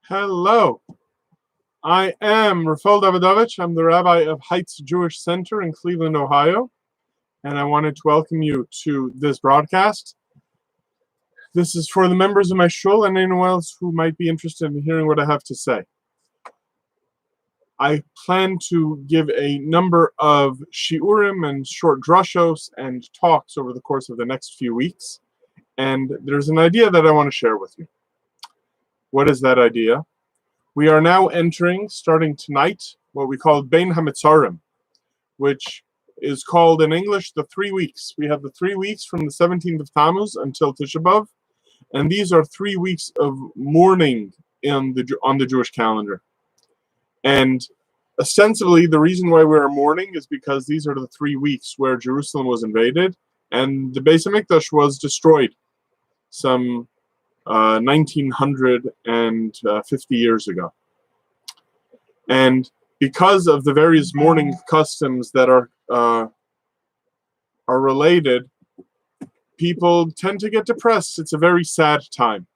Hello, I am Rafal Davidovich. I'm the rabbi of Heights Jewish Center in Cleveland, Ohio, and I wanted to welcome you to this broadcast. This is for the members of my shul and anyone else who might be interested in hearing what I have to say. I plan to give a number of shiurim and short drushos and talks over the course of the next few weeks, and there's an idea that I want to share with you. What is that idea? We are now entering, starting tonight, what we call Bein HaMetzarim, which is called in English the 3 weeks. We have the 3 weeks from the 17th of Tammuz until Tisha B'Av, and these are 3 weeks of mourning on the Jewish calendar. And ostensibly, the reason why we are mourning is because these are the 3 weeks where Jerusalem was invaded and the Beis HaMikdash was destroyed some 1950 years ago. And because of the various mourning customs that are related, people tend to get depressed. It's a very sad time.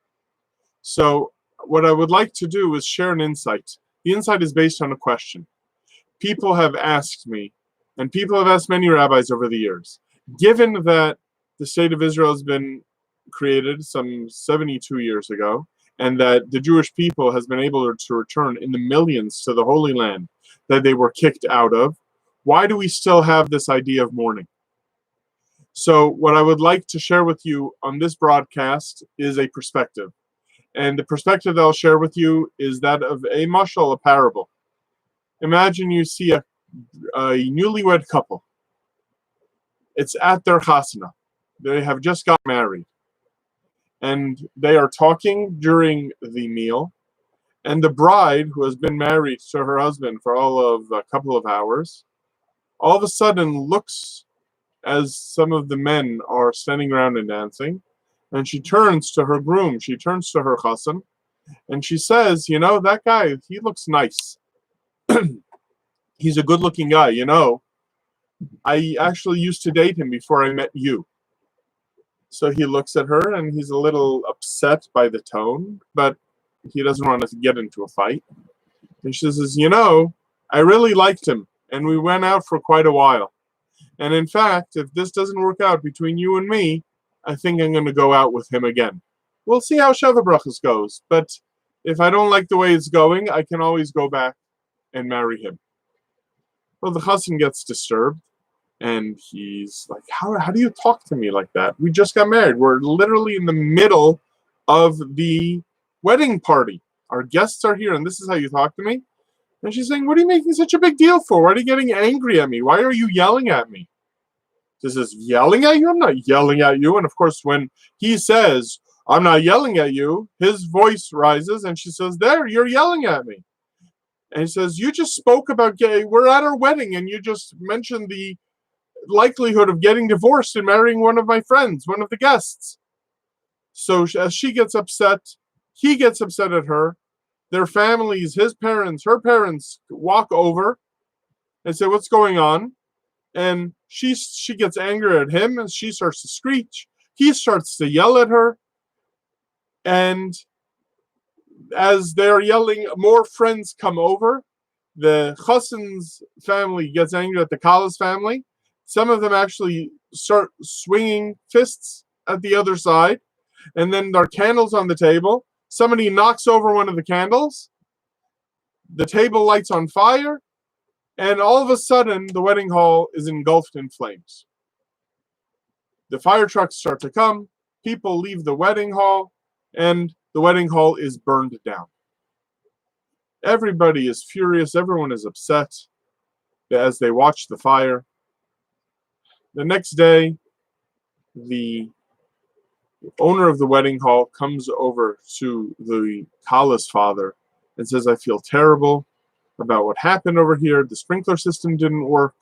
So what I would like to do is share an insight. The insight is based on a question. People have asked me, and people have asked many rabbis over the years, given that the state of Israel has been created some 72 years ago, and that the Jewish people has been able to return in the millions to the Holy Land that they were kicked out of, why do we still have this idea of mourning? So what I would like to share with you on this broadcast is a perspective. And the perspective that I'll share with you is that of a mashal, a parable. Imagine you see a newlywed couple. It's at their chasana. They have just got married. And they are talking during the meal, and the bride, who has been married to her husband for all of a couple of hours, all of a sudden looks as some of the men are standing around and dancing, and she turns to her groom, she turns to her chassan, and she says, you know, that guy, he looks nice. He's a good-looking guy, you know. I actually used to date him before I met you. So he looks at her and he's a little upset by the tone, but he doesn't want to get into a fight. And she says, you know, I really liked him and we went out for quite a while. And in fact, if this doesn't work out between you and me, I think I'm going to go out with him again. We'll see how Sheva Brachos goes, but if I don't like the way it's going, I can always go back and marry him. Well, the chassan gets disturbed. And he's like, how do you talk to me like that? We just got married. We're literally in the middle of the wedding party. Our guests are here, and this is how you talk to me? And she's saying, what are you making such a big deal for? Why are you getting angry at me? Why are you yelling at me? She says, yelling at you? I'm not yelling at you. And of course, when he says, I'm not yelling at you, his voice rises, and she says, there, you're yelling at me. And he says, you just spoke about we're at our wedding, and you just mentioned the likelihood of getting divorced and marrying one of my friends, one of the guests. So as she gets upset, he gets upset at her. Their families, his parents, her parents walk over and say, what's going on? And she gets angry at him and she starts to screech. He starts to yell at her. And as they're yelling, more friends come over. The chassan's family gets angry at the kala's family. Some of them actually start swinging fists at the other side. And then there are candles on the table. Somebody knocks over one of the candles. The table lights on fire. And all of a sudden, the wedding hall is engulfed in flames. The fire trucks start to come. People leave the wedding hall. And the wedding hall is burned down. Everybody is furious. Everyone is upset as they watch the fire. The next day, the owner of the wedding hall comes over to the kala's father and says, I feel terrible about what happened over here. The sprinkler system didn't work.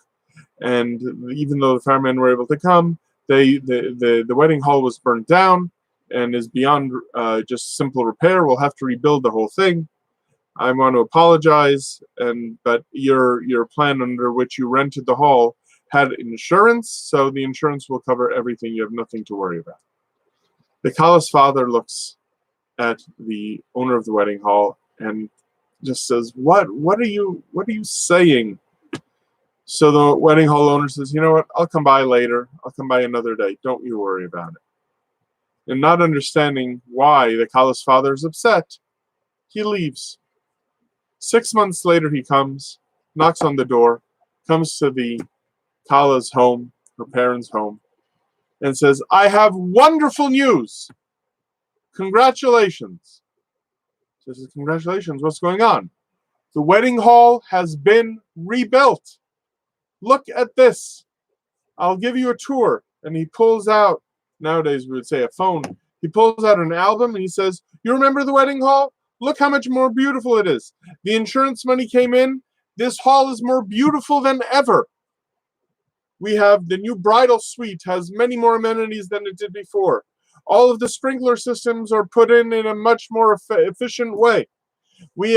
And even though the firemen were able to come, the wedding hall was burnt down and is beyond just simple repair. We'll have to rebuild the whole thing. I want to apologize, but your plan under which you rented the hall had insurance, so the insurance will cover everything. You have nothing to worry about. The kala's father looks at the owner of the wedding hall and just says, what are you saying? So the wedding hall owner says, you know what, I'll come by later. I'll come by another day. Don't you worry about it. And not understanding why the Kala's father is upset, he leaves. 6 months later, he comes, knocks on the door, comes to the Kala's home, her parents' home, and says, I have wonderful news. Congratulations. She says, congratulations, what's going on? The wedding hall has been rebuilt. Look at this. I'll give you a tour. And he pulls out, nowadays we would say a phone, he pulls out an album and he says, you remember the wedding hall? Look how much more beautiful it is. The insurance money came in. This hall is more beautiful than ever. We have the new bridal suite, has many more amenities than it did before. All of the sprinkler systems are put in a much more efficient way.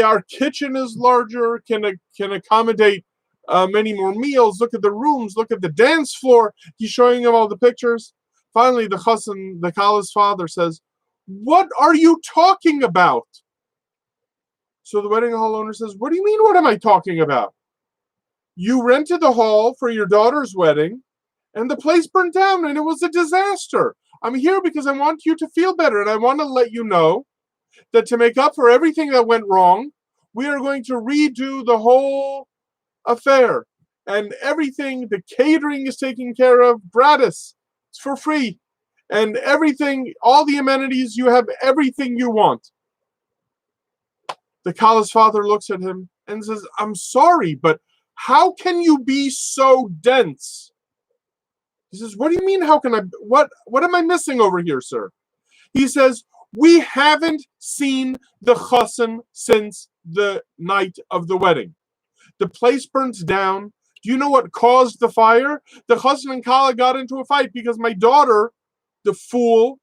Our kitchen is larger, can accommodate many more meals. Look at the rooms, look at the dance floor. He's showing him all the pictures. Finally, the chassan, the Kala's father, says, what are you talking about? So the wedding hall owner says, what do you mean, what am I talking about? You rented the hall for your daughter's wedding, and the place burned down, and it was a disaster. I'm here because I want you to feel better, and I want to let you know that to make up for everything that went wrong, we are going to redo the whole affair. And everything, the catering is taken care of, gratis. It's for free. And everything, all the amenities, you have everything you want. The Kala's father looks at him and says, I'm sorry, but how can you be so dense? He says, what do you mean, how can I, what am I missing over here, sir? He says, we haven't seen the chassan since the night of the wedding. The place burns down. Do you know what caused the fire? The chassan and Kala got into a fight because my daughter, the fool,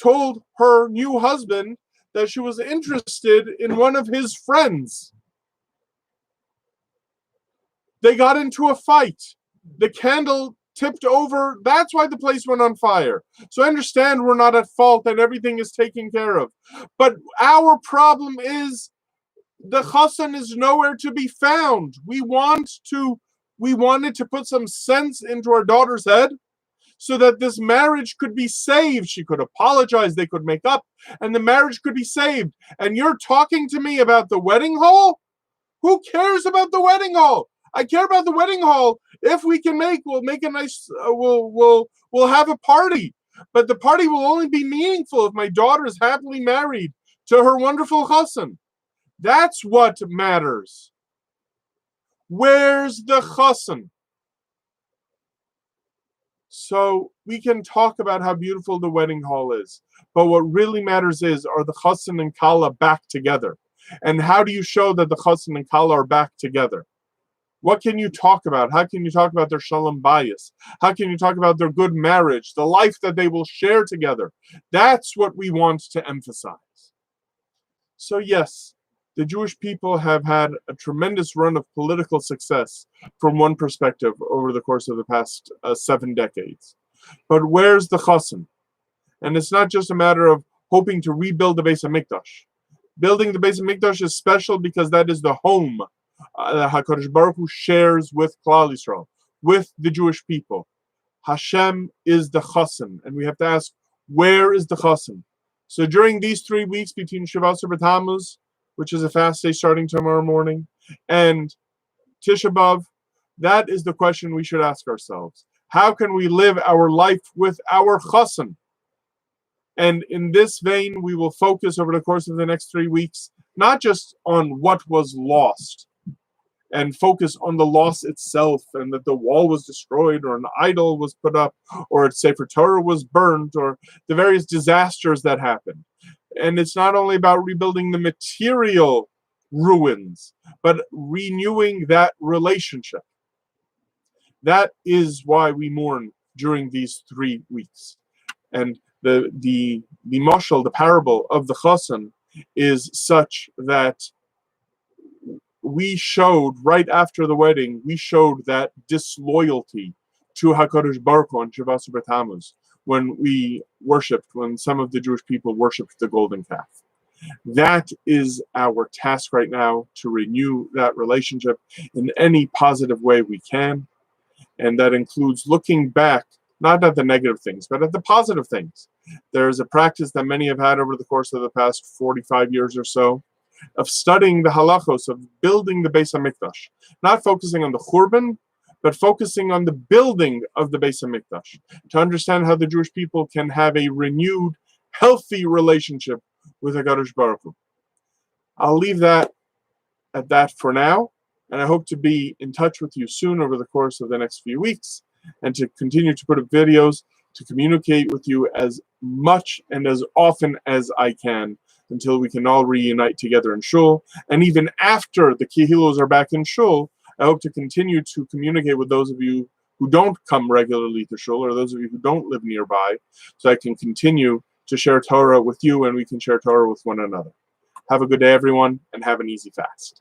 told her new husband that she was interested in one of his friends. They got into a fight. The candle tipped over. That's why the place went on fire. So I understand we're not at fault and everything is taken care of. But our problem is the chassan is nowhere to be found. We wanted to put some sense into our daughter's head so that this marriage could be saved. She could apologize, they could make up, and the marriage could be saved. And you're talking to me about the wedding hall? Who cares about the wedding hall? I care about the wedding hall. If we can we'll make a nice, we'll have a party. But the party will only be meaningful if my daughter is happily married to her wonderful chassan. That's what matters. Where's the chassan? So we can talk about how beautiful the wedding hall is, but what really matters is, are the chassan and Kala back together? And how do you show that the chassan and Kala are back together? What can you talk about? How can you talk about their shalom bayis? How can you talk about their good marriage, the life that they will share together? That's what we want to emphasize. So yes, the Jewish people have had a tremendous run of political success from one perspective over the course of the past 7 decades. But where's the chassan? And it's not just a matter of hoping to rebuild the Beis HaMikdash. Building the Beis HaMikdash is special because that is the home HaKadosh Baruch Hu shares with Klal Yisrael, with the Jewish people. Hashem is the chassan, and we have to ask, where is the chassan? So during these 3 weeks between Shavuot B'Tammuz, which is a fast day starting tomorrow morning, and Tisha B'Av, that is the question we should ask ourselves. How can we live our life with our chassan? And in this vein, we will focus over the course of the next 3 weeks, not just on what was lost, and focus on the loss itself, and that the wall was destroyed, or an idol was put up, or a Sefer Torah was burnt, or the various disasters that happened. And it's not only about rebuilding the material ruins, but renewing that relationship. That is why we mourn during these 3 weeks. And the mashal, the parable of the chassan, is such that we showed, right after the wedding, we showed that disloyalty to HaKadosh Baruch Hu on Shavuot B'Tammuz when we worshipped, when some of the Jewish people worshipped the golden calf. That is our task right now, to renew that relationship in any positive way we can. And that includes looking back, not at the negative things, but at the positive things. There's a practice that many have had over the course of the past 45 years or so of studying the halachos of building the Beis HaMikdash, not focusing on the Churban, but focusing on the building of the Beis HaMikdash, to understand how the Jewish people can have a renewed, healthy relationship with HaKadosh Baruch Hu. I'll leave that at that for now, and I hope to be in touch with you soon over the course of the next few weeks, and to continue to put up videos to communicate with you as much and as often as I can until we can all reunite together in Shul. And even after the Kehilos are back in Shul, I hope to continue to communicate with those of you who don't come regularly to Shul, or those of you who don't live nearby, so I can continue to share Torah with you and we can share Torah with one another. Have a good day, everyone, and have an easy fast.